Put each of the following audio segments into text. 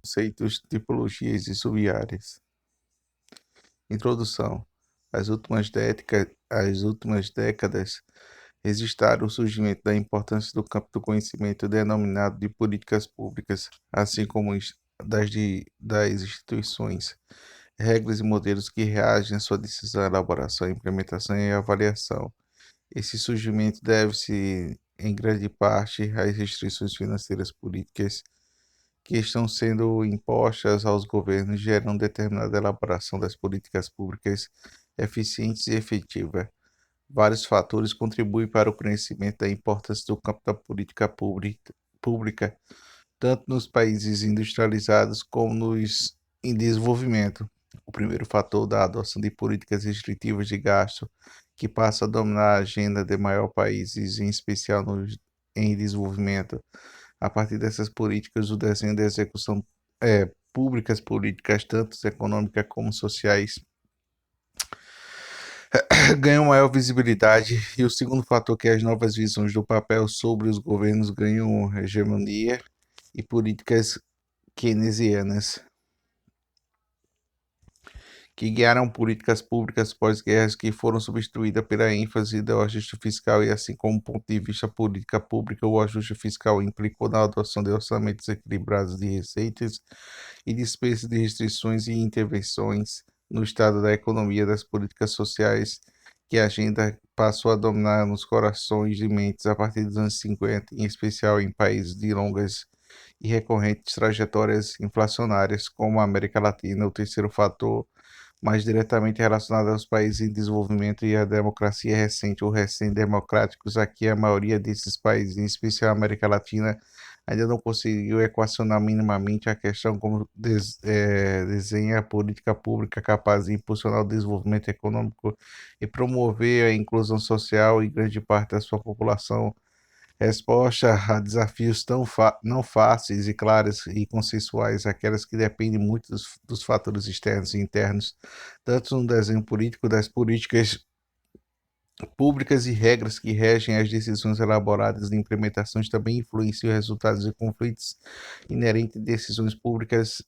Conceitos, tipologias e sub-áreas. Introdução. As últimas décadas registraram o surgimento da importância do campo do conhecimento denominado de políticas públicas, assim como das instituições, regras e modelos que reagem à sua decisão, elaboração, implementação e avaliação. Esse surgimento deve-se, em grande parte, às restrições financeiras políticas que estão sendo impostas aos governos, gerando determinada elaboração das políticas públicas eficientes e efetivas. Vários fatores contribuem para o crescimento da importância do campo da política pública, tanto nos países industrializados como nos em desenvolvimento. O primeiro fator da adoção de políticas restritivas de gasto, que passa a dominar a agenda de maior países, em especial em desenvolvimento. A partir dessas políticas, o desenho da execução públicas, políticas tanto econômicas como sociais, ganham maior visibilidade. E o segundo fator, que é as novas visões do papel sobre os governos, ganham hegemonia e políticas keynesianas, que guiaram políticas públicas pós-guerras que foram substituídas pela ênfase do ajuste fiscal, e assim como ponto de vista política pública, o ajuste fiscal implicou na adoção de orçamentos equilibrados de receitas e despesas, de restrições e intervenções no estado da economia, das políticas sociais, que a agenda passou a dominar nos corações e mentes a partir dos anos 50, em especial em países de longas e recorrentes trajetórias inflacionárias, como a América Latina. O terceiro fator, mais diretamente relacionado aos países em desenvolvimento e à democracia recente ou recém-democráticos. Aqui, a maioria desses países, em especial a América Latina, ainda não conseguiu equacionar minimamente a questão como desenha a política pública capaz de impulsionar o desenvolvimento econômico e promover a inclusão social em grande parte da sua população. Resposta a desafios não fáceis e claras e consensuais, aquelas que dependem muito dos fatores externos e internos, tanto no desenho político das políticas públicas, e regras que regem as decisões elaboradas de implementações também influenciam os resultados de conflitos inerentes de decisões políticas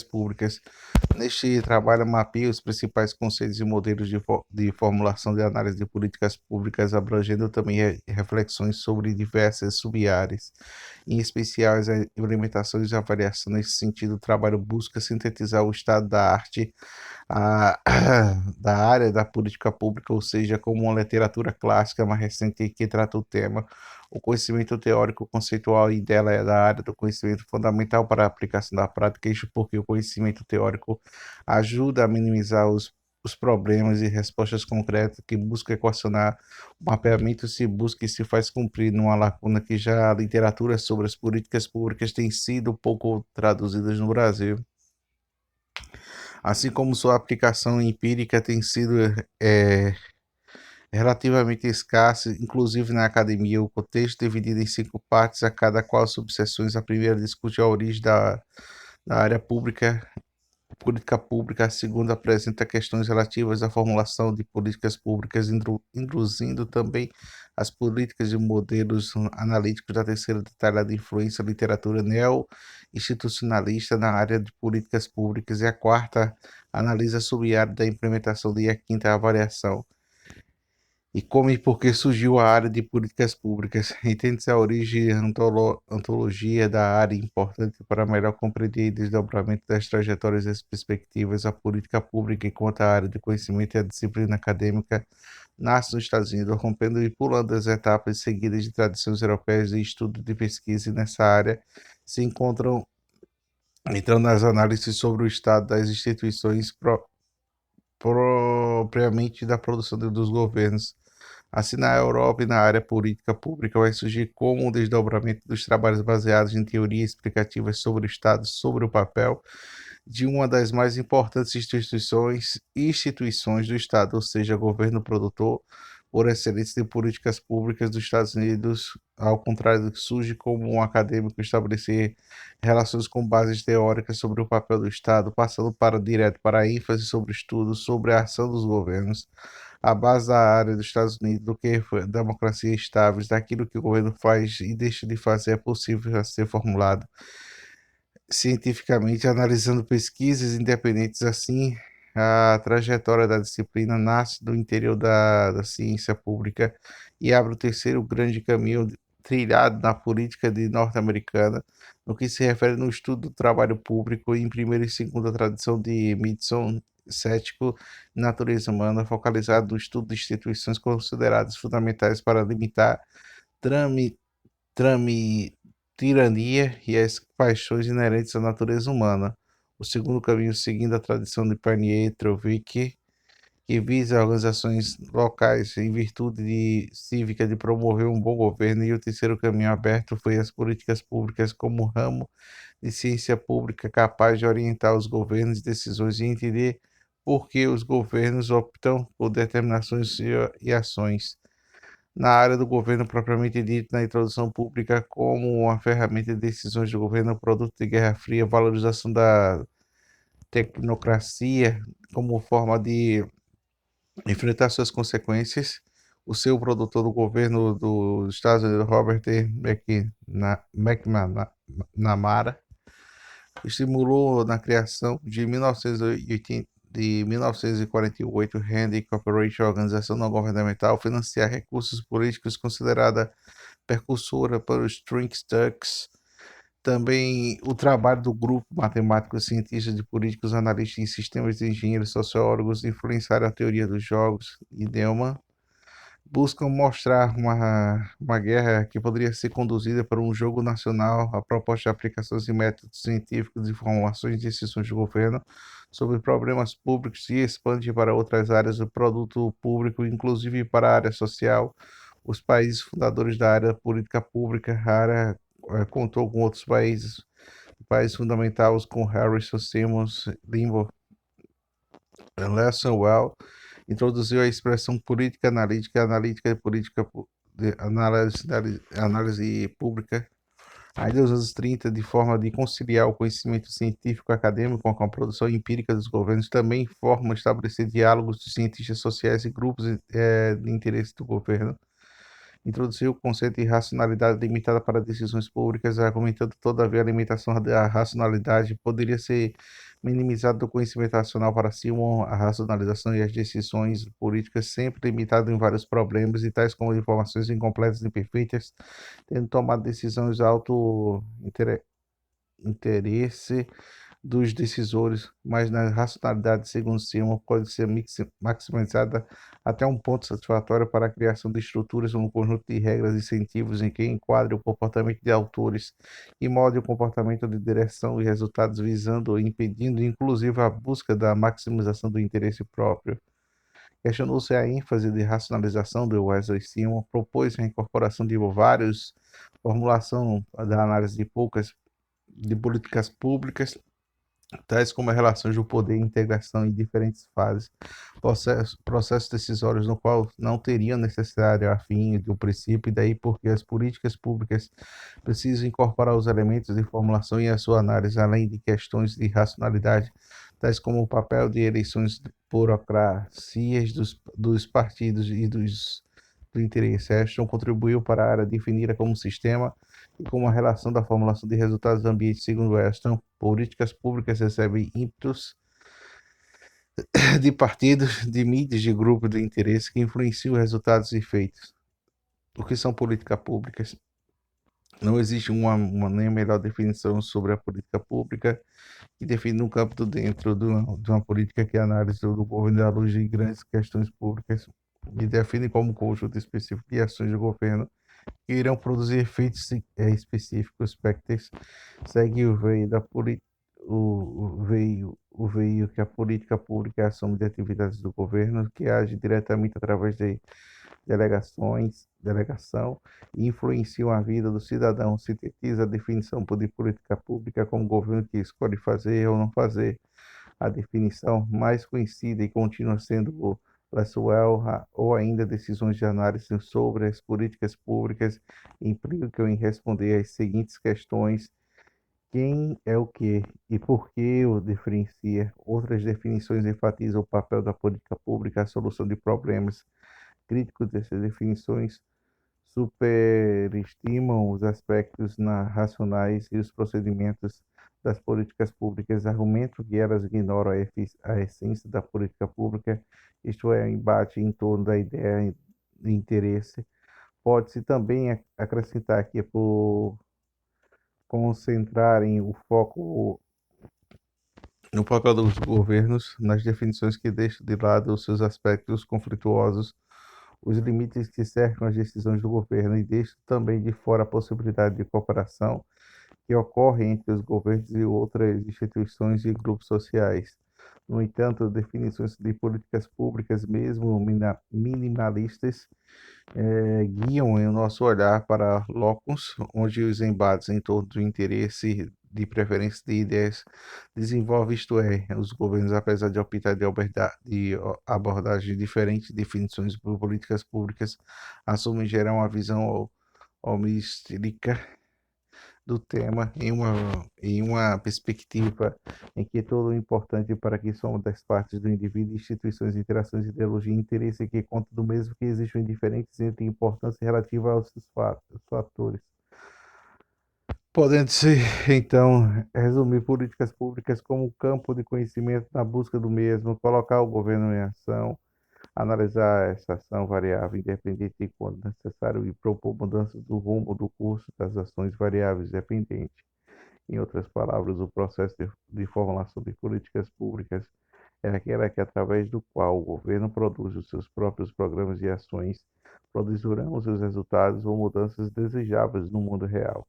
públicas. Neste trabalho, mapeia os principais conceitos e modelos de formulação de análise de políticas públicas, abrangendo também reflexões sobre diversas sub-áreas, em especial as implementações e avaliação. Nesse sentido, o trabalho busca sintetizar o estado da arte a, da área da política pública, ou seja, como uma literatura clássica mais recente que trata o tema. O conhecimento teórico conceitual e dela é da área do conhecimento fundamental para a aplicação da prática, isso porque o conhecimento teórico ajuda a minimizar os problemas e respostas concretas que busca equacionar. O mapeamento se busca e se faz cumprir numa lacuna que já a literatura sobre as políticas públicas tem sido pouco traduzidas no Brasil, assim como sua aplicação empírica tem sido relativamente escassa, inclusive na academia. O contexto é dividido em 5 partes, a cada qual subseções. A primeira discute a origem da área política pública. A segunda apresenta questões relativas à formulação de políticas públicas, introduzindo também as políticas e modelos analíticos. Da terceira detalha a influência da literatura neo-institucionalista na área de políticas públicas, e a quarta analisa a sub-área da implementação, e a quinta a avaliação. E como e por que surgiu a área de políticas públicas. Entende-se a origem e antologia da área, importante para melhor compreender o desdobramento das trajetórias e das perspectivas. A política pública, enquanto a área de conhecimento e a disciplina acadêmica, nasce nos Estados Unidos, rompendo e pulando as etapas seguidas de tradições europeias de estudo de pesquisa, e nessa área se entrando nas análises sobre o estado das instituições propriamente da produção dos governos. Assim, na Europa e na área política pública, vai surgir como um desdobramento dos trabalhos baseados em teorias explicativas sobre o Estado, sobre o papel de uma das mais importantes instituições do Estado, ou seja, governo produtor por excelência de políticas públicas dos Estados Unidos, ao contrário do que surge como um acadêmico estabelecer relações com bases teóricas sobre o papel do Estado, passando direto para a ênfase sobre o estudo sobre a ação dos governos. A base da área dos Estados Unidos, do que democracia estável, daquilo que o governo faz e deixa de fazer, é possível a ser formulado cientificamente, analisando pesquisas independentes assim. A trajetória da disciplina nasce do interior da ciência pública e abre o terceiro grande caminho trilhado na política norte-americana, no que se refere no estudo do trabalho público em primeira e segunda tradição de Midson cético e natureza humana, focalizado no estudo de instituições consideradas fundamentais para limitar trami, tirania e as paixões inerentes à natureza humana. O segundo caminho, seguindo a tradição de Pietro Vicky, que visa organizações locais em virtude cívica de promover um bom governo, e o terceiro caminho aberto foi as políticas públicas como ramo de ciência pública capaz de orientar os governos e decisões e entender por que os governos optam por determinações e ações na área do governo propriamente dito, na introdução pública como uma ferramenta de decisões do governo, produto de Guerra Fria, valorização da tecnocracia como forma de enfrentar suas consequências. O seu produtor do governo dos Estados Unidos, Robert McNamara, estimulou na criação de 1948 Handy Corporation, organização não governamental, financiar recursos políticos considerada percussora para os Trinkstucks. Também o trabalho do grupo matemáticos, cientistas de políticos, analistas em sistemas de engenheiros, sociólogos influenciaram a teoria dos jogos e Neumann buscam mostrar uma guerra que poderia ser conduzida por um jogo nacional, a proposta de aplicações e métodos científicos de formulações de decisões de governo sobre problemas públicos e expande para outras áreas do produto público, inclusive para a área social. Os países fundadores da área política pública, a área contou com outros países fundamentais como Harrison, Simmons, Limbo, Lesson Well, introduziu a expressão política analítica, analítica e política de análise pública, ainda nos anos 30, de forma de conciliar o conhecimento científico acadêmico com a produção empírica dos governos, também forma estabelecer diálogos de cientistas sociais e grupos de interesse do governo. Introduziu o conceito de racionalidade limitada para decisões públicas, argumentando todavia a limitação da racionalidade poderia ser minimizada do conhecimento racional para si, a racionalização e as decisões políticas sempre limitadas em vários problemas, e tais como informações incompletas e imperfeitas, tendo tomado decisões interesse dos decisores, mas na racionalidade, segundo Simon, pode ser maximizada até um ponto satisfatório para a criação de estruturas, um conjunto de regras e incentivos em que enquadre o comportamento de autores e molde o comportamento de direção e resultados, visando ou impedindo, inclusive, a busca da maximização do interesse próprio. Questionou-se a ênfase de racionalização do Wesley Simon, propôs a incorporação de vários formulação da análise de políticas públicas, tais como as relações do poder e integração em diferentes fases, processos decisórios no qual não teriam necessário a fim de um princípio, e daí porque as políticas públicas precisam incorporar os elementos de formulação e a sua análise, além de questões de racionalidade, tais como o papel de eleições de burocracias dos partidos e do interesse. Ashton contribuiu para a área definida como sistema e como a relação da formulação de resultados do ambiente. Segundo Ashton, políticas públicas recebem ímpetos de partidos, de mídias, de grupos de interesse que influenciam os resultados e efeitos. O que são políticas públicas? Não existe uma nem melhor definição sobre a política pública, que define um campo dentro de uma política que analisa o governo à luz de grandes questões públicas e define como conjunto específico de ações do governo que irão produzir efeitos específicos. Spectres segue o veio da o veio que a política pública é a soma de atividades do governo que age diretamente através de delegação e influenciam a vida do cidadão. Sintetiza a definição de política pública como governo que escolhe fazer ou não fazer. A definição mais conhecida e continua sendo o Laswell, ou ainda decisões de análise sobre as políticas públicas, implicam em responder às seguintes questões: quem é o que e por que o diferencia. Outras definições enfatizam o papel da política pública, a solução de problemas. Críticos dessas definições superestimam os aspectos racionais e os procedimentos das políticas públicas argumentam que elas ignoram a essência da política pública, isto é, o embate em torno da ideia de interesse. Pode-se também acrescentar que, por concentrarem o foco no papel dos governos, nas definições que deixam de lado os seus aspectos conflituosos, os limites que cercam as decisões do governo e deixam também de fora a possibilidade de cooperação que ocorre entre os governos e outras instituições e grupos sociais. No entanto, definições de políticas públicas, mesmo minimalistas, guiam o nosso olhar para locos onde os embates em torno do interesse de preferência de ideias desenvolvem, isto é, os governos, apesar de optar de abordagens diferentes, definições por políticas públicas, assumem gerar uma visão holística do tema em uma perspectiva em que todo o importante para que somos das partes do indivíduo, instituições, interações, ideologia e interesse que conta do mesmo que existem diferentes entre importância relativa aos seus fatores. Podendo-se, então, resumir políticas públicas como um campo de conhecimento na busca do mesmo, colocar o governo em ação, analisar essa ação variável independente de quando necessário e propor mudanças do rumo do curso das ações variáveis dependentes. Em outras palavras, o processo de formulação de políticas públicas é aquela que, através do qual o governo produz os seus próprios programas e ações, produzirão os seus resultados ou mudanças desejáveis no mundo real.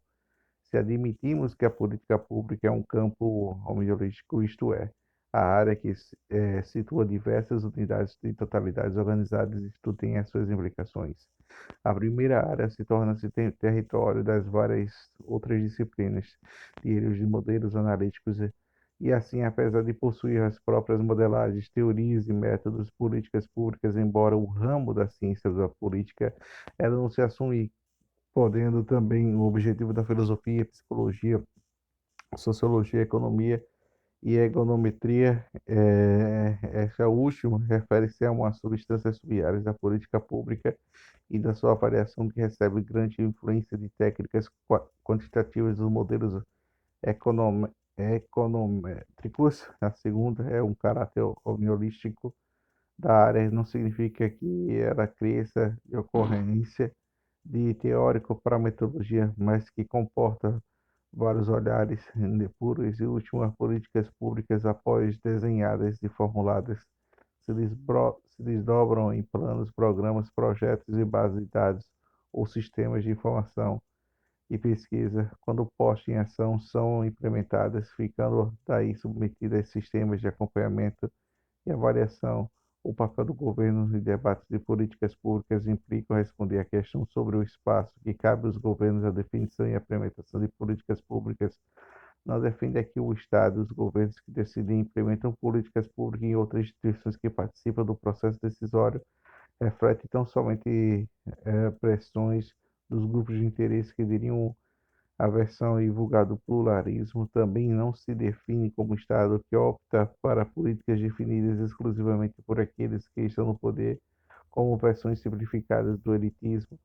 Se admitimos que a política pública é um campo homeolístico, isto é, a área que situa diversas unidades de totalidades organizadas, isto tem as suas implicações. A primeira área se torna-se território das várias outras disciplinas, de modelos analíticos e assim, apesar de possuir as próprias modelagens, teorias e métodos, políticas públicas, embora o ramo da ciência da política, ela não se assume podendo também o objetivo da filosofia, psicologia, sociologia, economia e econometria. Essa última refere-se a uma substância subiárias da política pública e da sua avaliação que recebe grande influência de técnicas quantitativas dos modelos econométricos. A segunda é um caráter homeolístico da área, não significa que ela cresça de ocorrência de teórico para metodologia, mas que comporta vários olhares puros e últimas políticas públicas após desenhadas e formuladas se desdobram em planos, programas, projetos e bases de dados ou sistemas de informação e pesquisa, quando postas em ação, são implementadas, ficando daí submetidas a sistemas de acompanhamento e avaliação. O papel do governo em debates de políticas públicas implica responder à questão sobre o espaço que cabe aos governos a definição e implementação de políticas públicas. Não defende aqui o Estado, os governos que decidem e implementam políticas públicas e outras instituições que participam do processo decisório reflete tão somente pressões dos grupos de interesse que diriam a versão divulgada do pluralismo também não se define como Estado que opta para políticas definidas exclusivamente por aqueles que estão no poder, como versões simplificadas do elitismo,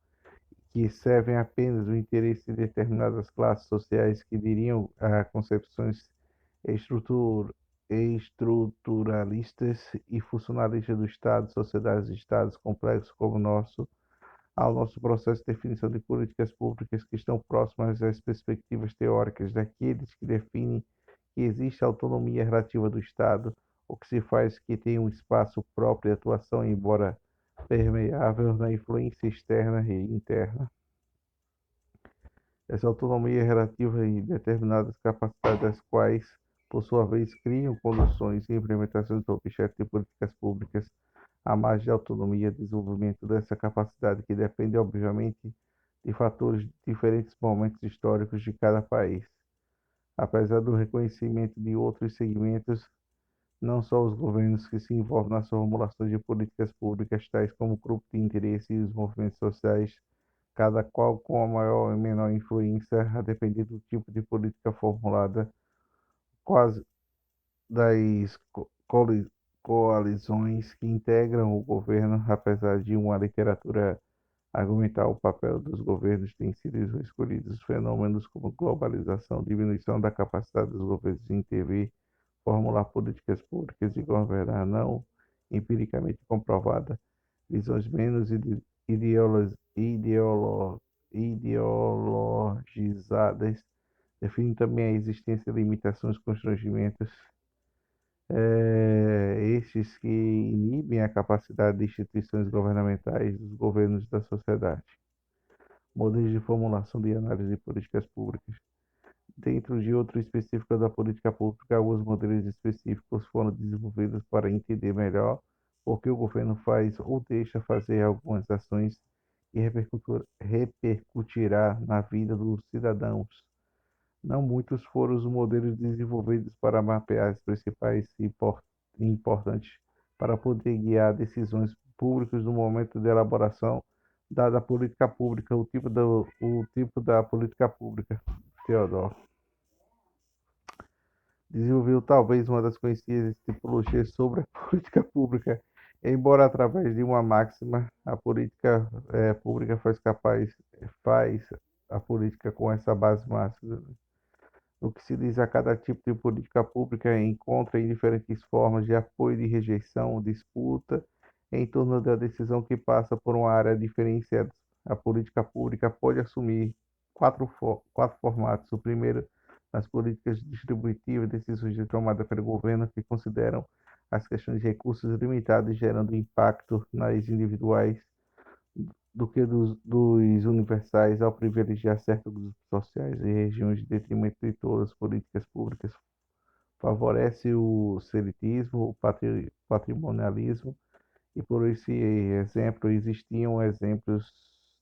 que servem apenas o interesse de determinadas classes sociais que diriam a concepções estrutur estruturalistas e funcionalistas do Estado, sociedades de Estados complexos como o nosso, ao nosso processo de definição de políticas públicas que estão próximas às perspectivas teóricas daqueles que definem que existe autonomia relativa do Estado, o que se faz que tenha um espaço próprio de atuação, embora permeável na influência externa e interna. Essa autonomia é relativa em determinadas capacidades, das quais, por sua vez, criam condições e implementações do objeto de políticas públicas. A margem de autonomia e desenvolvimento dessa capacidade, que depende, obviamente, de fatores de diferentes momentos históricos de cada país. Apesar do reconhecimento de outros segmentos, não só os governos que se envolvem nas formulações de políticas públicas, tais como grupos de interesse e os movimentos sociais, cada qual com a maior ou menor influência, a depender do tipo de política formulada, quase das coalizões que integram o governo, apesar de uma literatura Argumentar o papel dos governos tem sido escolhidos fenômenos como globalização, diminuição da capacidade dos governos de intervir, formular políticas públicas e governar não empiricamente comprovada, visões menos ideologizadas, define também a existência de limitações, constrangimentos, estes que inibem a capacidade de instituições governamentais, dos governos da sociedade. Modelos de formulação de análise de políticas públicas. Dentro de outro específico da política pública, alguns modelos específicos foram desenvolvidos para entender melhor o que o governo faz ou deixa fazer algumas ações que repercutirá na vida dos cidadãos. Não muitos foram os modelos desenvolvidos para mapear as principais e importantes para poder guiar decisões públicas no momento de elaboração da política pública, o tipo da política pública. Theodore desenvolveu talvez uma das conhecidas tipologias sobre a política pública, embora através de uma máxima, a política pública faz a política com essa base máxima. No que se diz a cada tipo de política pública, encontra em diferentes formas de apoio, de rejeição, disputa em torno da decisão que passa por uma área diferenciada. A política pública pode assumir quatro formatos. O primeiro, as políticas distributivas, decisões de tomada pelo governo que consideram as questões de recursos limitados, gerando impacto nas individuais do que dos universais ao privilegiar certos grupos sociais e regiões em detrimento de todas as políticas públicas. Favorece o selitismo, o patrimonialismo, e por esse exemplo existiam exemplos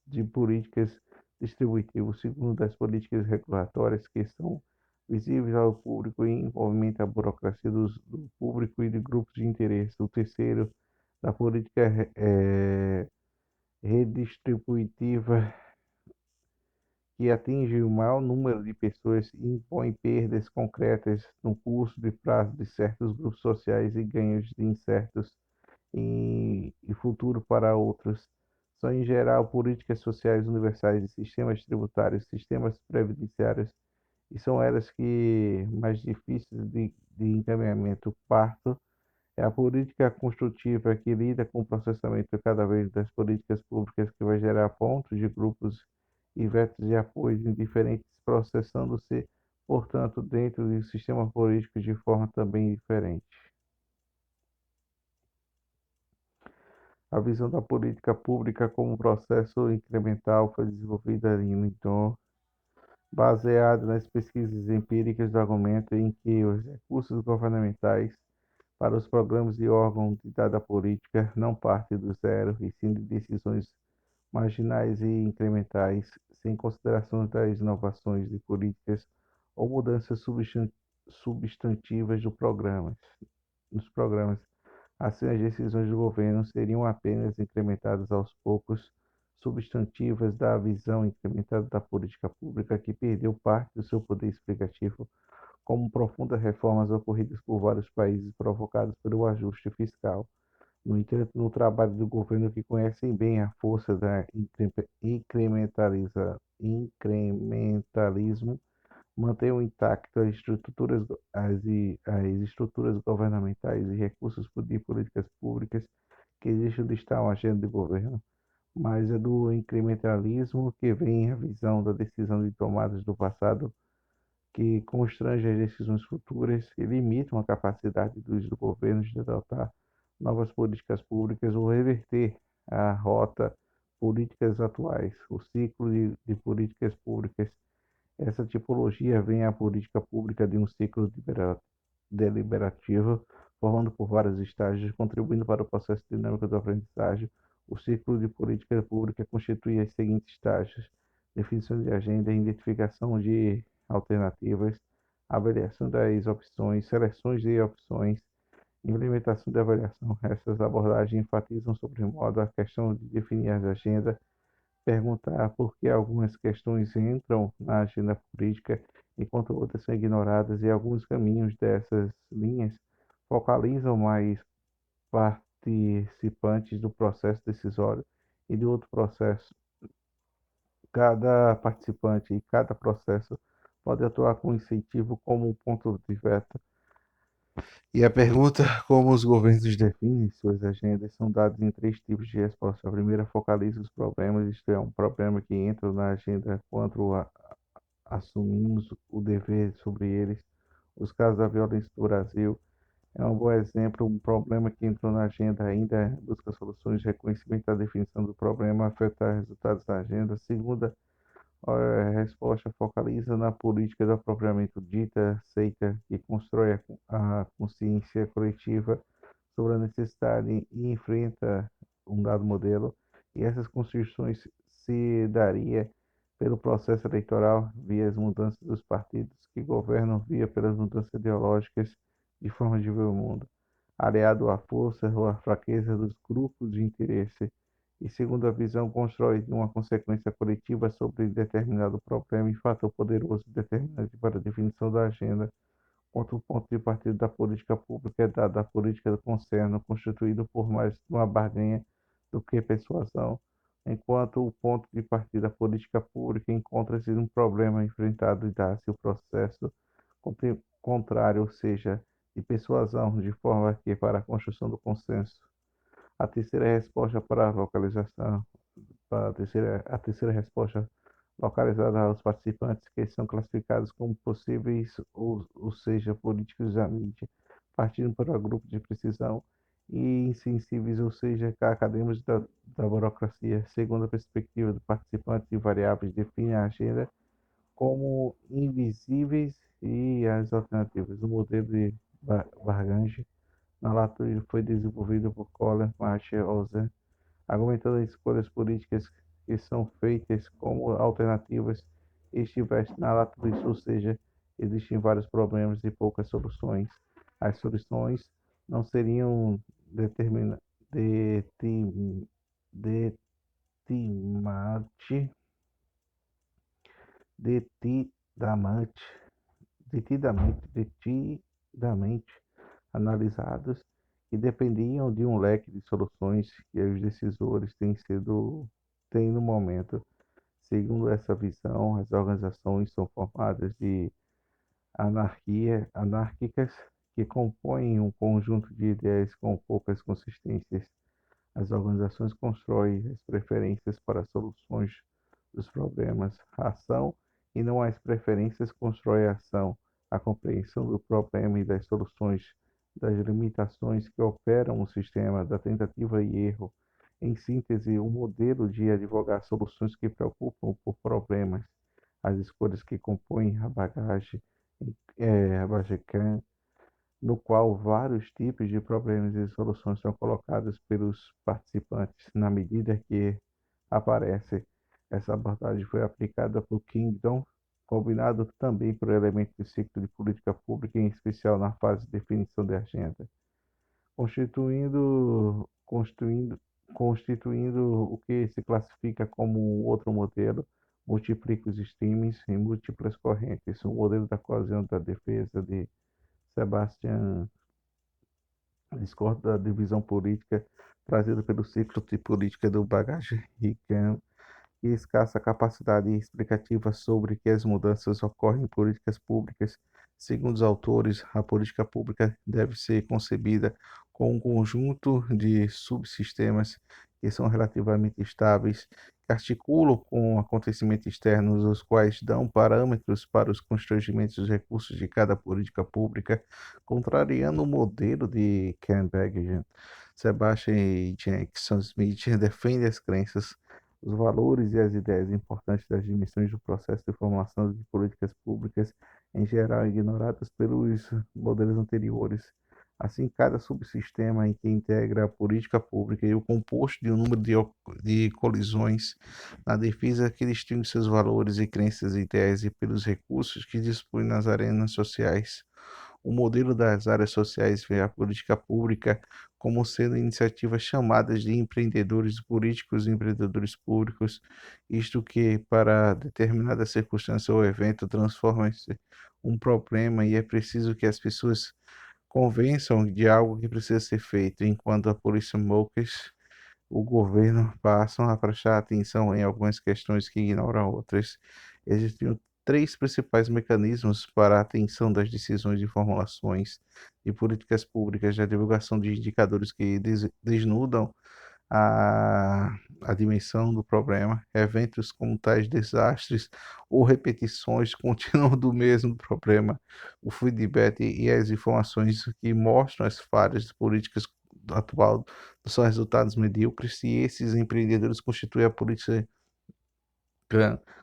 de políticas distributivas, segundo das políticas regulatórias que são visíveis ao público e envolvimento a burocracia do público e de grupos de interesse. O terceiro, da política redistributiva, que atinge o maior número de pessoas e impõe perdas concretas no curso de prazo de certos grupos sociais e ganhos incertos e futuro para outros. São, em geral, políticas sociais universais, sistemas tributários, sistemas previdenciários, e são elas que mais difíceis de encaminhamento. Quarto, é a política construtiva que lida com o processamento cada vez das políticas públicas que vai gerar pontos de grupos e vetos de apoio em diferentes, processando-se, portanto, dentro de um sistema político de forma também diferente. A visão da política pública como processo incremental foi desenvolvida em Linton, baseada nas pesquisas empíricas do argumento em que os recursos governamentais para os programas e órgãos de dada política não partem do zero, e sim de decisões marginais e incrementais, sem consideração das inovações de políticas ou mudanças substantivas nos programas. Assim, as decisões do governo seriam apenas incrementadas aos poucos, substantivas da visão incrementada da política pública, que perdeu parte do seu poder explicativo, como profundas reformas ocorridas por vários países provocadas pelo ajuste fiscal. No entanto, no trabalho do governo que conhecem bem a força da incrementalismo, mantenham intacto as estruturas governamentais e recursos de políticas públicas que deixam de estar uma agenda de governo, mas é do incrementalismo que vem a visão da decisão de tomadas do passado que constrange as decisões futuras e limitam a capacidade dos governos de adotar novas políticas públicas ou reverter a rota políticas atuais. O ciclo de políticas públicas. Essa tipologia vem à política pública de um ciclo deliberativo, formando por vários estágios, contribuindo para o processo dinâmico do aprendizagem. O ciclo de política pública constitui os seguintes estágios: definição de agenda, identificação de alternativas, avaliação das opções, seleções de opções, implementação de avaliação. Essas abordagens enfatizam sobremodo a questão de definir a agenda, perguntar por que algumas questões entram na agenda política enquanto outras são ignoradas, e alguns caminhos dessas linhas focalizam mais participantes do processo decisório e de outro processo Cada participante e cada processo pode atuar com incentivo como um ponto de veto. E a pergunta, como os governos definem suas agendas, são dados em três tipos de resposta. A primeira focaliza os problemas, isto é, um problema que entra na agenda quando assumimos o dever sobre eles. Os casos da violência do Brasil é um bom exemplo. Um problema que entrou na agenda ainda busca soluções de reconhecimento da definição do problema, afetar resultados da agenda. Segunda, a resposta focaliza na política da propriamente dita, aceita, que constrói a consciência coletiva sobre a necessidade e enfrenta um dado modelo, e essas construções se daria pelo processo eleitoral, via as mudanças dos partidos que governam, via pelas mudanças ideológicas de forma de ver o mundo, aliado à força ou à fraqueza dos grupos de interesse, e segundo a visão, constrói uma consequência coletiva sobre determinado problema e fator poderoso determinante para a definição da agenda. Outro ponto de partida da política pública é dado à política do concerno, constituído por mais uma barganha do que persuasão, enquanto o ponto de partida da política pública encontra-se num problema enfrentado e dá-se o processo contrário, ou seja, de persuasão, de forma que para a construção do consenso. A terceira resposta para a localização, a terceira resposta localizada aos participantes que são classificados como possíveis, ou seja, políticos da mídia, partindo para o grupo de precisão, e insensíveis, ou seja, acadêmicos da burocracia. Segundo a perspectiva do participante, de variáveis define a agenda como invisíveis e as alternativas. O modelo de Bargange na Latitude foi desenvolvido por Colin Marshall, argumentando as escolhas políticas que são feitas como alternativas estivessem na latitude, ou seja, existem vários problemas e poucas soluções. As soluções não seriam determina, detim, detimate, detidamente, detidamente analisados e dependiam de um leque de soluções que os decisores têm no momento. Segundo essa visão, as organizações são formadas de anárquicas que compõem um conjunto de ideias com poucas consistências. As organizações constroem as preferências para soluções dos problemas. A ação, e não as preferências, constrói a ação, a compreensão do problema e das soluções, das limitações que operam o sistema, da tentativa e erro. Em síntese, o modelo de advogar soluções que preocupam por problemas, as escolhas que compõem a bagagem, a bagagem no qual vários tipos de problemas e soluções são colocados pelos participantes na medida que aparecem. Essa abordagem foi aplicada por Kingdom, combinado também por elementos do ciclo de política pública, em especial na fase de definição de agenda, constituindo, constituindo, constituindo o que se classifica como um outro modelo, multiplica os streams em múltiplas correntes. O modelo da coesão da defesa de Sebastian discorda da divisão política trazida pelo ciclo de política do bagagem Rickham e escassa capacidade explicativa sobre que as mudanças ocorrem em políticas públicas. Segundo os autores, a política pública deve ser concebida como um conjunto de subsistemas que são relativamente estáveis, que articulam com acontecimentos externos, os quais dão parâmetros para os constrangimentos dos recursos de cada política pública, contrariando o modelo de Campbell. Sebastian e Jackson Smith defendem as crenças, os valores e as ideias importantes das dimensões do processo de formação de políticas públicas, em geral ignoradas pelos modelos anteriores. Assim, cada subsistema em que integra a política pública e o composto de um número de colisões na defesa que distingue seus valores e crenças e ideias e pelos recursos que dispõe nas arenas sociais. O modelo das áreas sociais vê a política pública como sendo iniciativas chamadas de empreendedores políticos e empreendedores públicos, isto que, para determinada circunstância ou evento, transforma-se um problema e é preciso que as pessoas convençam de algo que precisa ser feito, enquanto a polícia Mokes o governo passam a prestar atenção em algumas questões que ignoram outras. Existem três principais mecanismos para a atenção das decisões e formulações de políticas públicas: a divulgação de indicadores que desnudam a dimensão do problema, eventos como tais desastres ou repetições contínuas do mesmo problema, o feedback e as informações que mostram as falhas de políticas atual são resultados medíocres e esses empreendedores constituem a política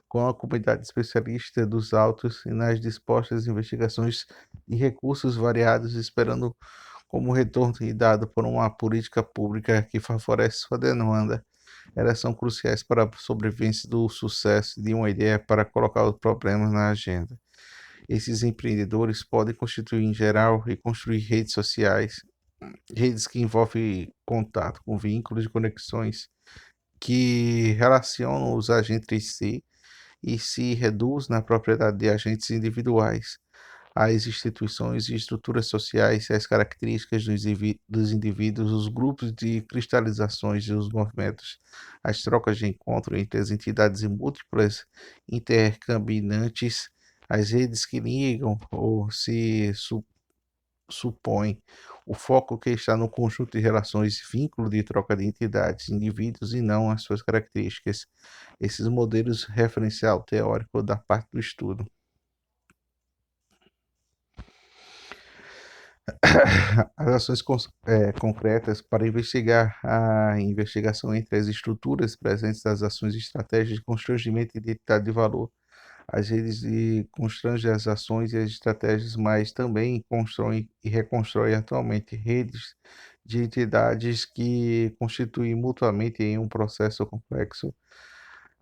com a comunidade especialista dos autos e nas dispostas investigações e recursos variados, esperando como retorno e dado por uma política pública que favorece sua demanda. Elas são cruciais para a sobrevivência do sucesso de uma ideia para colocar os problemas na agenda. Esses empreendedores podem constituir em geral e construir redes sociais, redes que envolvem contato com vínculos e conexões que relacionam os agentes entre si e se reduz na propriedade de agentes individuais. As instituições e estruturas sociais, as características dos indivíduos, os grupos de cristalizações e os movimentos, as trocas de encontro entre as entidades e múltiplas intercambinantes, as redes que ligam ou se supõem, o foco que está no conjunto de relações, vínculo de troca de entidades, indivíduos e não as suas características. Esses modelos referencial teórico da parte do estudo. As ações concretas para investigar a investigação entre as estruturas presentes das ações e estratégias de constrangimento e identidade de valor. As redes de constrangem as ações e as estratégias, mas também constroem e reconstroem atualmente redes de entidades que constituem mutuamente em um processo complexo.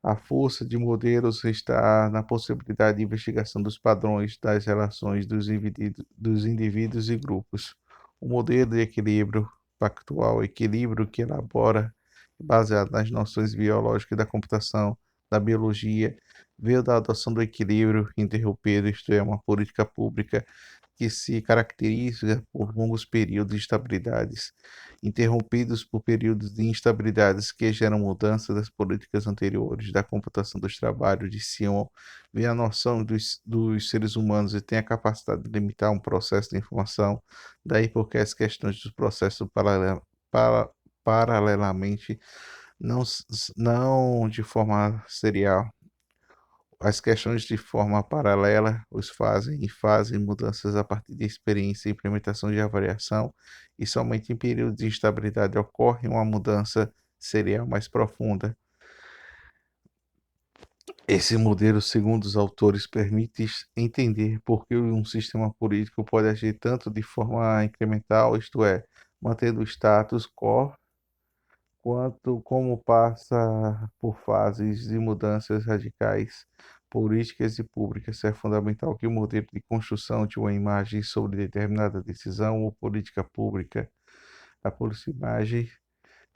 A força de modelos está na possibilidade de investigação dos padrões das relações dos indivíduos e grupos. O modelo de equilíbrio pactual, equilíbrio que elabora, baseado nas noções biológicas da computação, da biologia, veio da adoção do equilíbrio interrompido, isto é, uma política pública que se caracteriza por longos períodos de estabilidades, interrompidos por períodos de instabilidades que geram mudança das políticas anteriores, da computação dos trabalhos de Sion, vê a noção dos seres humanos e tem a capacidade de limitar um processo de informação, daí porque as questões dos processos para, paralelamente, não, não de forma serial. As questões de forma paralela os fazem e fazem mudanças a partir de experiência e implementação de avaliação, e somente em períodos de instabilidade ocorre uma mudança serial mais profunda. Esse modelo, segundo os autores, permite entender por que um sistema político pode agir tanto de forma incremental, isto é, mantendo o status quo, quanto como passa por fases de mudanças radicais políticas e públicas. É fundamental que o modelo de construção de uma imagem sobre determinada decisão ou política pública, a imagem,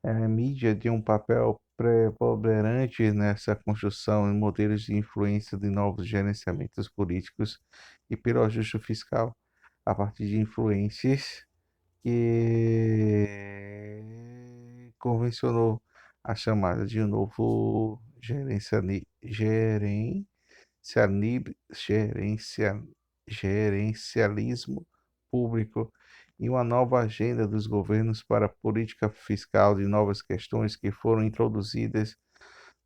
a mídia de um papel preponderante nessa construção em modelos de influência de novos gerenciamentos políticos e pelo ajuste fiscal, a partir de influências que convencionou a chamada de um novo gerenciali- gerencialismo público e uma nova agenda dos governos para a política fiscal de novas questões que foram introduzidas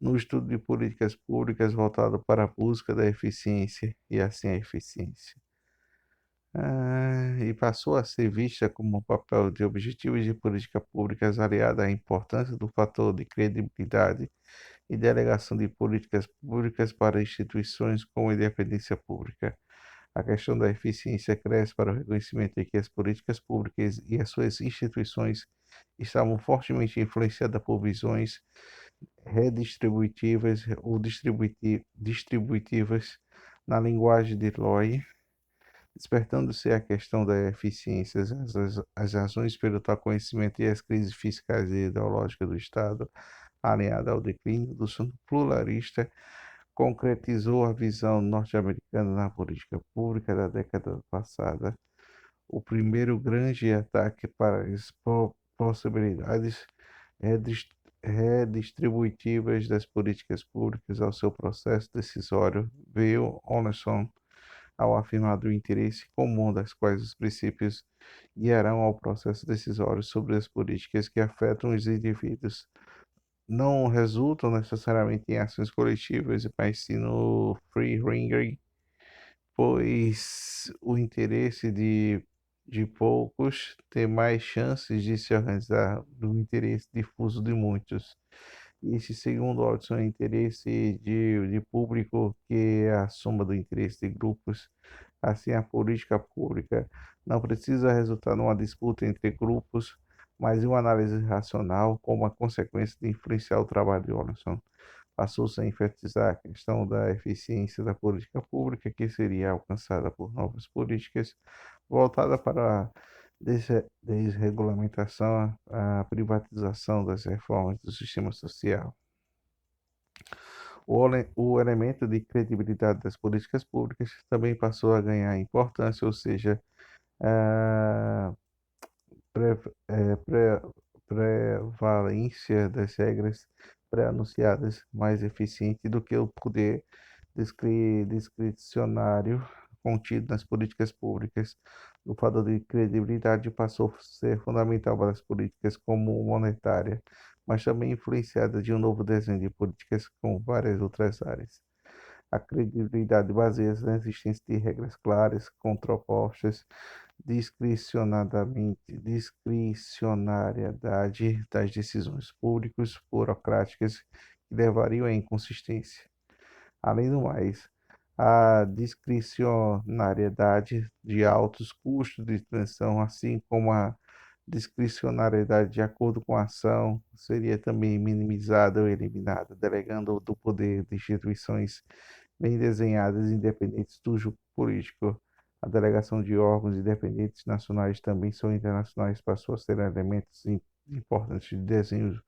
no estudo de políticas públicas voltado para a busca da eficiência e assim a eficiência. E passou a ser vista como um papel de objetivos de política pública aliada à importância do fator de credibilidade e delegação de políticas públicas para instituições com independência pública. A questão da eficiência cresce para o reconhecimento de que as políticas públicas e as suas instituições estavam fortemente influenciadas por visões redistributivas ou distributivas na linguagem de Loy, despertando-se a questão da eficiência, as razões pelo tal conhecimento e as crises fiscais e ideológicas do Estado, alinhada ao declínio do sono pluralista, concretizou a visão norte-americana na política pública da década passada. O primeiro grande ataque para as possibilidades redistributivas das políticas públicas ao seu processo decisório, veio Olson ao afirmar do interesse comum das quais os princípios guiarão ao processo decisório sobre as políticas que afetam os indivíduos. Não resultam necessariamente em ações coletivas, mas sim no free-ringing, pois o interesse de poucos tem mais chances de se organizar do interesse difuso de muitos. Esse, segundo Hodgson, é interesse de público que é a soma do interesse de grupos. Assim, a política pública não precisa resultar numa disputa entre grupos, mas em uma análise racional como a consequência de influenciar o trabalho de Hodgson. Passou-se a enfatizar a questão da eficiência da política pública, que seria alcançada por novas políticas voltadas para a desregulamentação, a privatização das reformas do sistema social. O elemento de credibilidade das políticas públicas também passou a ganhar importância, ou seja, a prevalência das regras pré-anunciadas mais eficiente do que o poder discricionário contido nas políticas públicas. O fator de credibilidade passou a ser fundamental para as políticas como monetária, mas também influenciada de um novo desenho de políticas com várias outras áreas. A credibilidade baseia-se na existência de regras claras, contrapostas, discricionariedade das decisões públicas burocráticas que levariam à inconsistência. Além do mais, a discricionariedade de altos custos de transição, assim como a discricionariedade de acordo com a ação, seria também minimizada ou eliminada, delegando do poder de instituições bem desenhadas e independentes do jogo político. A delegação de órgãos independentes nacionais também são internacionais, passou a ser elementos importantes de desenho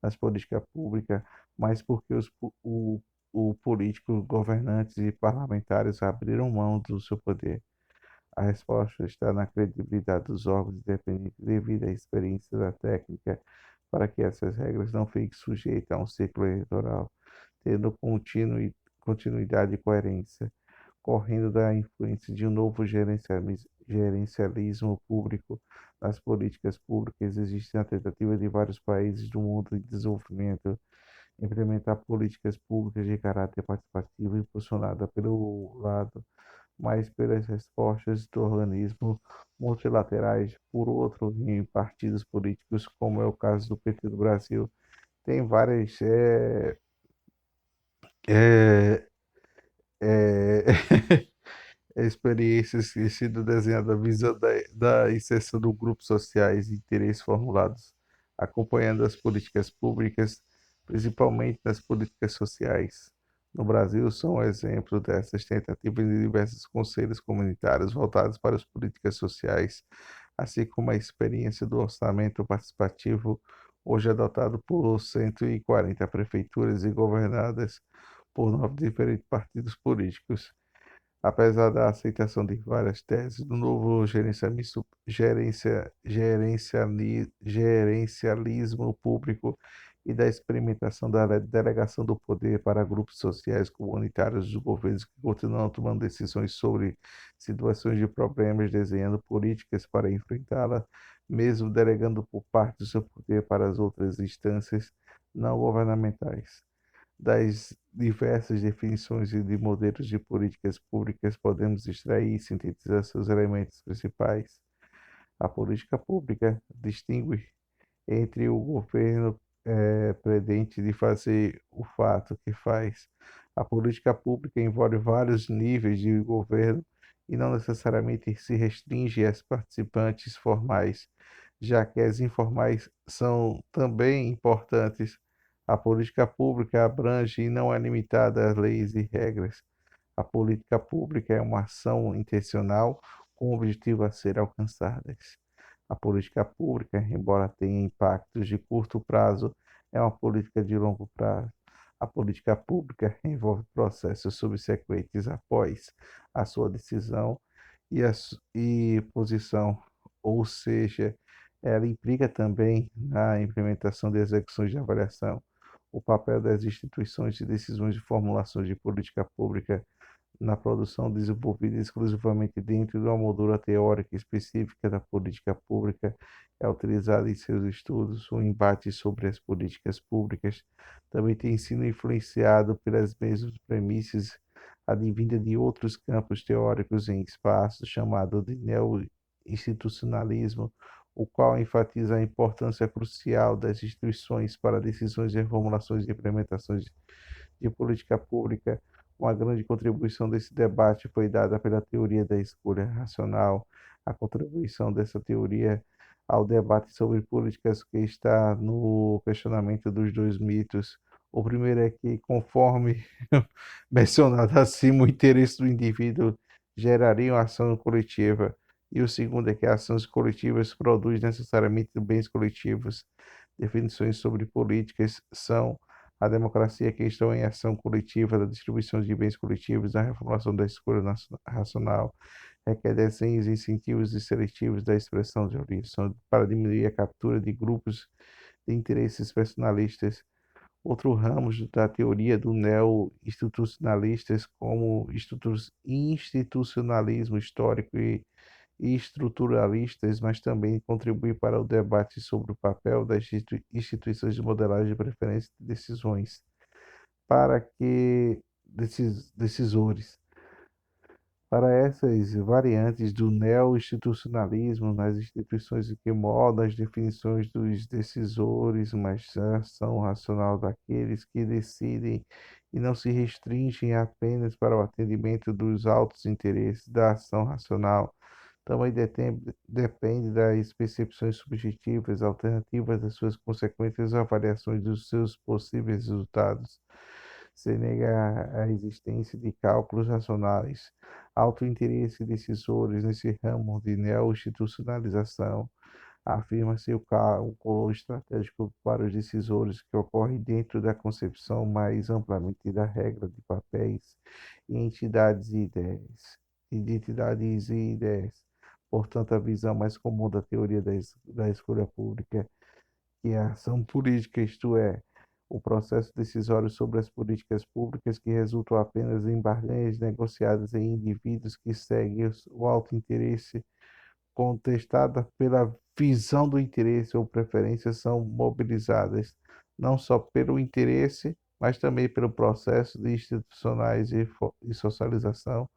das políticas públicas, mas porque o político, governantes e parlamentares abriram mão do seu poder. A resposta está na credibilidade dos órgãos independentes devido à experiência da técnica para que essas regras não fiquem sujeitas a um ciclo eleitoral, tendo continuidade e coerência, correndo da influência de um novo gerencialismo público nas políticas públicas. Existe a tentativa de vários países do mundo em desenvolvimento implementar políticas públicas de caráter participativo impulsionada pelo lado, mas pelas respostas do organismo multilaterais, por outro, em partidos políticos, como é o caso do PT do Brasil, tem várias é, é, experiências que sido desenhada a visão da inserção de grupos sociais e interesses formulados, acompanhando as políticas públicas, principalmente nas políticas sociais. No Brasil, são um exemplo dessas tentativas de diversos conselhos comunitários voltados para as políticas sociais, assim como a experiência do orçamento participativo, hoje adotado por 140 prefeituras e governadas por 9 diferentes partidos políticos. Apesar da aceitação de várias teses do novo gerencialismo público e da experimentação da delegação do poder para grupos sociais comunitários dos governos que continuam tomando decisões sobre situações de problemas, desenhando políticas para enfrentá-la, mesmo delegando por parte do seu poder para as outras instâncias não governamentais. Das diversas definições e de modelos de políticas públicas, podemos extrair e sintetizar seus elementos principais. A política pública distingue entre o governo pretende de fazer o fato que faz. A política pública envolve vários níveis de governo e não necessariamente se restringe às participantes formais, já que as informais são também importantes. A política pública abrange e não é limitada às leis e regras. A política pública é uma ação intencional com o objetivo a ser alcançadas. A política pública, embora tenha impactos de curto prazo, é uma política de longo prazo. A política pública envolve processos subsequentes após a sua decisão e posição, ou seja, Ela implica também na implementação de execuções de avaliação, o papel das instituições de decisões de formulação de política pública na produção desenvolvida exclusivamente dentro de uma moldura teórica específica da política pública é utilizada em seus estudos. O embate sobre as políticas públicas também tem sido influenciado pelas mesmas premissas advindas de outros campos teóricos em espaço, chamado de neo-institucionalismo, o qual enfatiza a importância crucial das instituições para decisões de formulações e implementações de política pública. Uma grande contribuição desse debate foi dada pela teoria da escolha racional. A contribuição dessa teoria ao debate sobre políticas que está no questionamento dos dois mitos. O primeiro é que, conforme mencionado acima, o interesse do indivíduo geraria uma ação coletiva. E o segundo é que ações coletivas produzem necessariamente bens coletivos. Definições sobre políticas são a democracia, que estão em ação coletiva, da distribuição de bens coletivos, da reformulação da escolha racional, requer desenhos, incentivos e seletivos da expressão de orientação para diminuir a captura de grupos de interesses personalistas. Outro ramo da teoria do neo-institucionalistas, como institucionalismo histórico e estruturalistas, mas também contribui para o debate sobre o papel das instituições de modelagem de preferência de decisões para que decisores. Para essas variantes do neo-institucionalismo nas instituições que moldam as definições dos decisores, mas a ação racional daqueles que decidem e não se restringem apenas para o atendimento dos altos interesses da ação racional, também depende das percepções subjetivas, alternativas das suas consequências e avaliações dos seus possíveis resultados. Se nega a existência de cálculos racionais, alto interesse decisores nesse ramo de neo-institucionalização. Afirma-se o cálculo estratégico para os decisores que ocorre dentro da concepção mais amplamente da regra de papéis e entidades e ideias. Identidades e ideias. Portanto, a visão mais comum da teoria da escolha pública, que é a ação política, isto é, o processo decisório sobre as políticas públicas que resultam apenas em barganhas negociadas em indivíduos que seguem o alto interesse contestada pela visão do interesse ou preferência são mobilizadas não só pelo interesse, mas também pelo processo de institucionais e socialização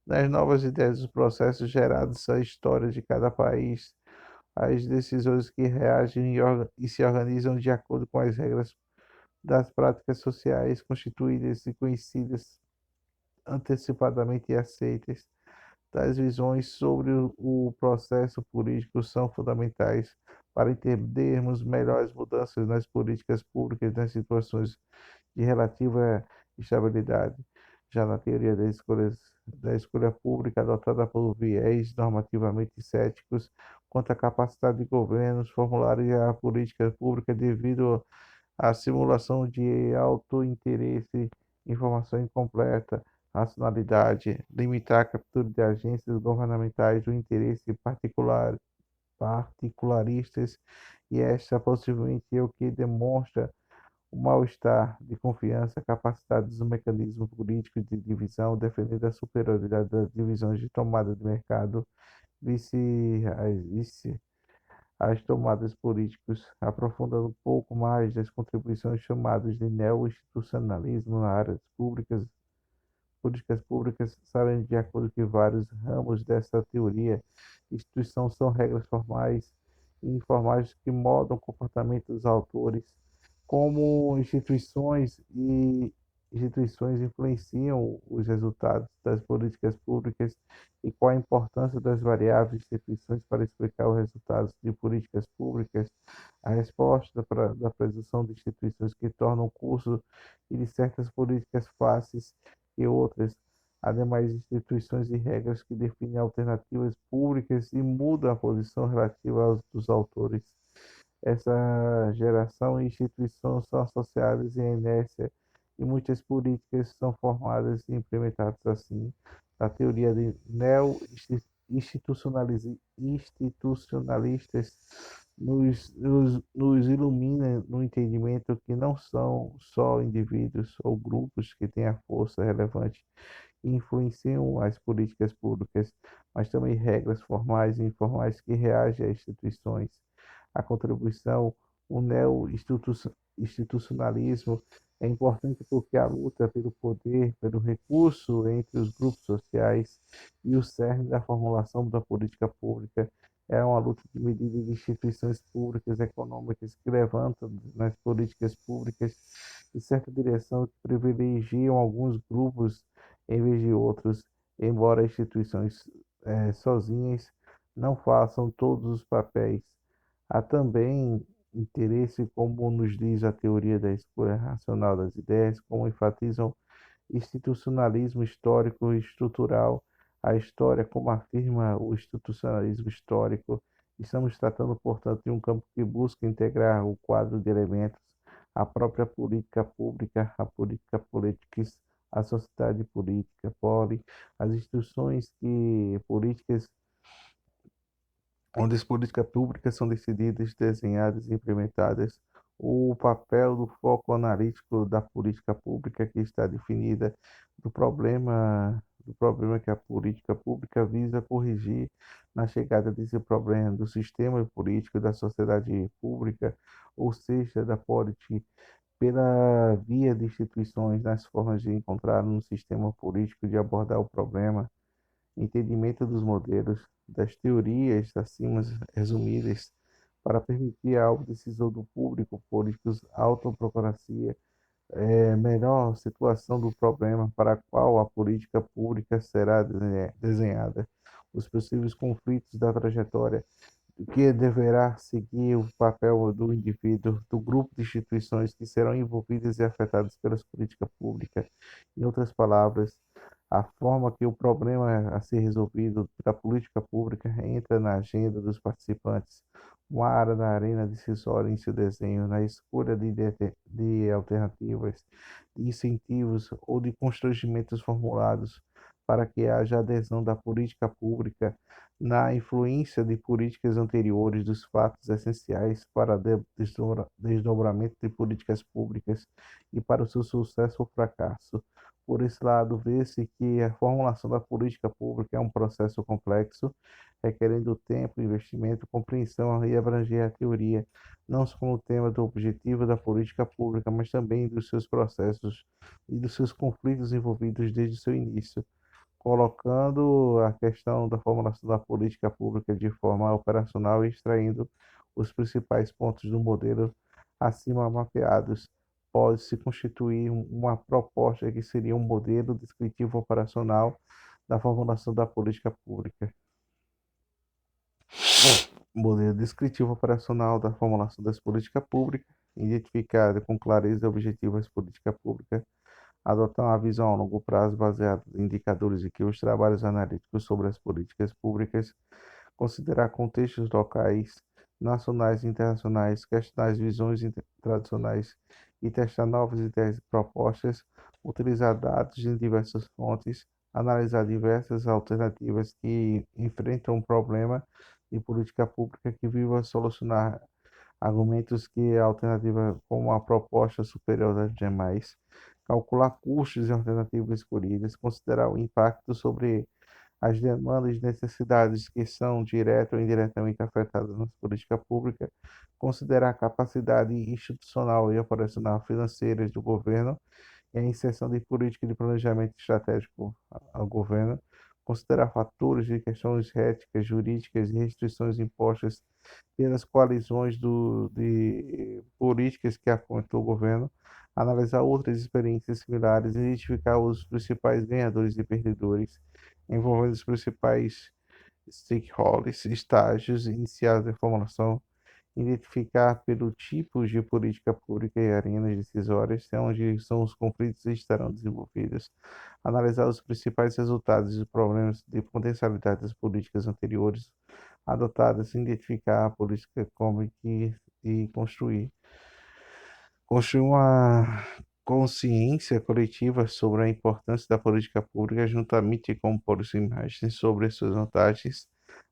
das novas ideias dos processos gerados à história de cada país, as decisões que reagem e se organizam de acordo com as regras das práticas sociais constituídas e conhecidas antecipadamente e aceitas. Tais visões sobre o processo político são fundamentais para entendermos melhor as mudanças nas políticas públicas nas situações de relativa estabilidade. Já na teoria da escolha pública adotada por viés normativamente céticos quanto à capacidade de governos formularem a política pública devido à simulação de alto interesse, informação incompleta, racionalidade, limitar a captura de agências governamentais do interesse particularistas, e esta possivelmente é o que demonstra o mal-estar de confiança, capacidade dos mecanismos políticos de divisão, defendendo a superioridade das divisões de tomada de mercado, vice as tomadas políticas, aprofundando um pouco mais das contribuições chamadas de neo-institucionalismo na área públicas, políticas públicas, sabem de acordo que vários ramos dessa teoria, instituições são regras formais e informais que moldam o comportamento dos autores, como instituições influenciam os resultados das políticas públicas e qual a importância das variáveis instituições para explicar os resultados de políticas públicas, a resposta da presunção de instituições que tornam o curso de certas políticas fáceis e outras, ademais instituições e regras que definem alternativas públicas e mudam a posição relativa aos dos autores. Essa geração e instituição são associadas em inércia e muitas políticas são formadas e implementadas assim. A teoria de institucionalistas nos ilumina no entendimento que não são só indivíduos ou grupos que têm a força relevante e influenciam as políticas públicas, mas também regras formais e informais que reagem a instituições. A contribuição, o neo-institucionalismo é importante porque a luta pelo poder, pelo recurso entre os grupos sociais e o cerne da formulação da política pública é uma luta de medidas de instituições públicas econômicas que levantam nas políticas públicas em certa direção que privilegiam alguns grupos em vez de outros, embora instituições sozinhas não façam todos os papéis. Há também interesse, como nos diz a teoria da escolha racional das ideias, como enfatizam institucionalismo histórico e estrutural, a história, como afirma o institucionalismo histórico. Estamos tratando, portanto, de um campo que busca integrar o quadro de elementos, a própria política pública, a política politics, a sociedade política, as instituições políticas onde as políticas públicas são decididas, desenhadas e implementadas, o papel do foco analítico da política pública que está definida do problema que a política pública visa corrigir na chegada desse problema do sistema político da sociedade pública, ou seja, da política pela via de instituições nas formas de encontrar um sistema político de abordar o problema entendimento dos modelos, das teorias acima resumidas, para permitir a autodecisão do público, políticos, autoprocracia, melhor situação do problema para a qual a política pública será desenhada, os possíveis conflitos da trajetória, que deverá seguir o papel do indivíduo, do grupo de instituições que serão envolvidas e afetadas pelas políticas públicas. Em outras palavras, a forma que o problema a ser resolvido da política pública entra na agenda dos participantes, uma área na arena decisória em seu desenho, na escolha de alternativas, de incentivos ou de constrangimentos formulados para que haja adesão da política pública na influência de políticas anteriores dos fatos essenciais para desdobramento de políticas públicas e para o seu sucesso ou fracasso. Por esse lado, vê-se que a formulação da política pública é um processo complexo, requerendo tempo, investimento, compreensão e abranger a teoria, não só como tema do objetivo da política pública, mas também dos seus processos e dos seus conflitos envolvidos desde o seu início, colocando a questão da formulação da política pública de forma operacional e extraindo os principais pontos do modelo acima mapeados. Pode-se constituir uma proposta que seria um modelo descritivo operacional da formulação da política pública. Modelo descritivo operacional da formulação das políticas públicas, identificar com clareza e objetivo as políticas públicas, adotar uma visão a longo prazo baseada em indicadores e que os trabalhos analíticos sobre as políticas públicas, considerar contextos locais, nacionais e internacionais, questionar as visões tradicionais e testar novas ideias e propostas, utilizar dados em diversas fontes, analisar diversas alternativas que enfrentam um problema de política pública que viva solucionar argumentos que a alternativa como a proposta superior das demais, calcular custos e alternativas escolhidas, considerar o impacto sobre as demandas e necessidades que são direta ou indiretamente afetadas nas políticas públicas, considerar a capacidade institucional e operacional financeiras do governo e a inserção de política de planejamento estratégico ao governo, considerar fatores de questões éticas, jurídicas e restrições impostas pelas coalizões de políticas que afrontam o governo, analisar outras experiências similares, identificar os principais ganhadores e perdedores, envolvendo os principais stakeholders, estágios iniciais da formulação, identificar pelo tipo de política pública e arenas decisórias onde são os conflitos estarão desenvolvidos, analisar os principais resultados e problemas de potencialidade das políticas anteriores adotadas, identificar a política como que e construir uma consciência coletiva sobre a importância da política pública, juntamente com imagens sobre suas vantagens,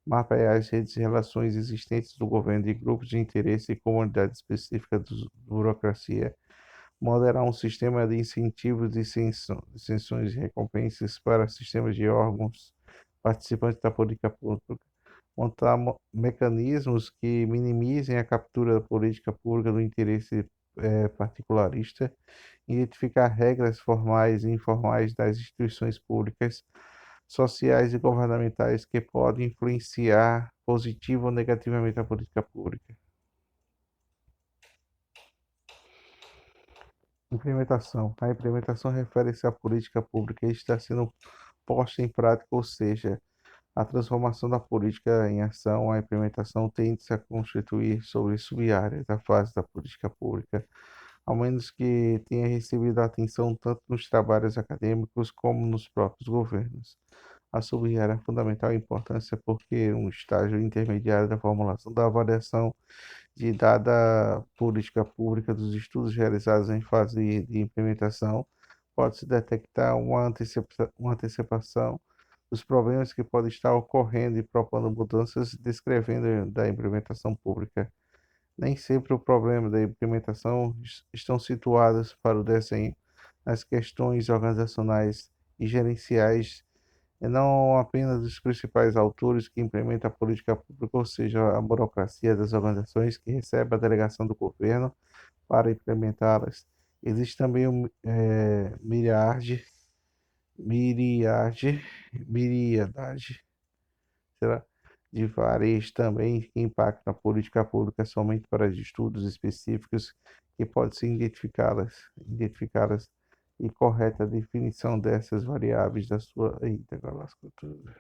mapear as redes de relações existentes do governo de grupos de interesse e comunidades específicas da burocracia, moderar um sistema de incentivos de sanções e recompensas para sistemas de órgãos participantes da política pública, montar mecanismos que minimizem a captura da política pública do interesse particularista, identificar regras formais e informais das instituições públicas, sociais e governamentais que podem influenciar positiva ou negativamente a política pública. Implementação. A implementação refere-se à política pública que está sendo posta em prática, ou seja, a transformação da política em ação. A implementação tende-se a constituir sobre sub-áreas da fase da política pública, ao menos que tenha recebido atenção tanto nos trabalhos acadêmicos como nos próprios governos. A sub-área é fundamental importância porque um estágio intermediário da formulação da avaliação de dada política pública dos estudos realizados em fase de implementação, pode-se detectar uma antecipação dos problemas que podem estar ocorrendo e propondo mudanças descrevendo da implementação pública. Nem sempre o problema da implementação estão situados para o desenho nas questões organizacionais e gerenciais e não apenas os principais autores que implementam a política pública, ou seja, a burocracia das organizações que recebe a delegação do governo para implementá-las. Existe também miriade, miríade, será? De várias também que impactam a política pública somente para estudos específicos que podem ser identificadas e correta definição dessas variáveis da sua. Eita, lascou tudo.